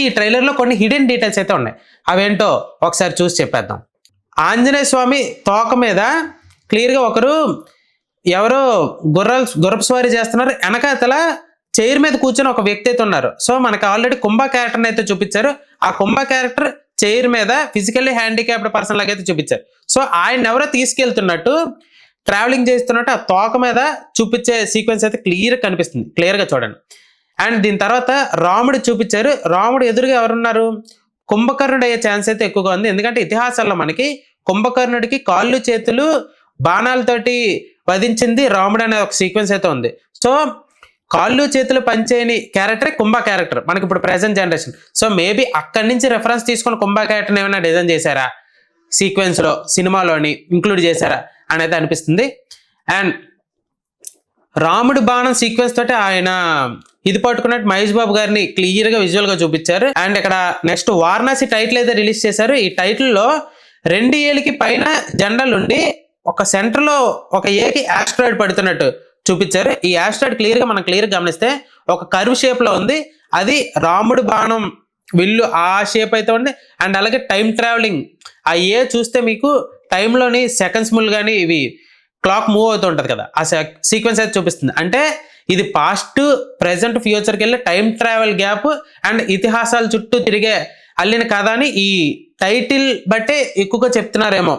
ఈ ట్రైలర్లో కొన్ని హిడెన్ డీటెయిల్స్ అయితే ఉన్నాయి. అవేంటో ఒకసారి చూసి చెప్పేద్దాం. ఆంజనేయ స్వామి తోక మీద క్లియర్గా ఒకరు ఎవరో గుర్రపు స్వారీ చేస్తున్నారు. వెనకాతల చైర్ మీద కూర్చొని ఒక వ్యక్తి అయితే ఉన్నారు. సో మనకి ఆల్రెడీ కుంభ క్యారెక్టర్ని అయితే చూపించారు. ఆ కుంభ క్యారెక్టర్ చైర్ మీద ఫిజికల్లీ హ్యాండిక్యాప్డ్ పర్సన్ లాగా అయితే చూపించారు. సో ఆయన ఎవరో తీసుకెళ్తున్నట్టు, ట్రావెలింగ్ చేస్తున్నట్టు ఆ తోక మీద చూపించే సీక్వెన్స్ అయితే కనిపిస్తుంది. క్లియర్గా చూడండి. అండ్ దీని తర్వాత రాముడు చూపించారు. రాముడు ఎదురుగా ఎవరున్నారు? కుంభకర్ణుడు అయ్యే ఛాన్స్ అయితే ఎక్కువగా ఉంది. ఎందుకంటే ఇతిహాసాల్లో మనకి కుంభకర్ణుడికి కాళ్ళు చేతులు బాణాలతోటి వధించింది రాముడు అనే ఒక సీక్వెన్స్ అయితే ఉంది. సో కాళ్ళు చేతులు పనిచేయని క్యారెక్టరే కుంభ క్యారెక్టర్ మనకి ఇప్పుడు ప్రెసెంట్ జనరేషన్. సో మేబీ అక్కడి నుంచి రెఫరెన్స్ తీసుకొని కుంభ క్యారెక్టర్ని ఏమైనా డిజైన్ చేశారా, సీక్వెన్స్లో సినిమాలోని ఇంక్లూడ్ చేశారా అనేది అనిపిస్తుంది. అండ్ రాముడి బాణం సీక్వెన్స్ తోటి ఆయన ఇది పట్టుకున్నట్టు మహేష్ బాబు గారిని క్లియర్గా విజువల్గా చూపించారు. అండ్ ఇక్కడ నెక్స్ట్ వారణాసి టైటిల్ అయితే రిలీజ్ చేశారు. ఈ టైటిల్లో 2 ఏళ్ళకి పైన జెండాలు ఉండి ఒక సెంటర్లో ఒక ఏకి ఆస్ట్రాయిడ్ పడుతున్నట్టు చూపించారు. ఈ ఆస్ట్రాయిడ్ మనం క్లియర్గా గమనిస్తే ఒక కర్వ్ షేప్లో ఉంది. అది రాముడి బాణం విల్లు ఆ షేప్ అయితే ఉంది. అండ్ అలాగే టైం ట్రావెలింగ్ ఆ చూస్తే మీకు టైంలోని సెకండ్స్ ముళ్ళు కానీ ఇవి క్లాక్ మూవ్ అవుతూ ఉంటుంది కదా, ఆ సీక్వెన్స్ అయితే చూపిస్తుంది. అంటే ఇది పాస్ట్, ప్రెసెంట్, ఫ్యూచర్కి వెళ్ళే టైం ట్రావెల్ గ్యాప్ అండ్ ఇతిహాసాల చుట్టూ తిరిగే అల్లిన కథ అని ఈ టైటిల్ బట్టే ఎక్కువగా చెప్తున్నారేమో.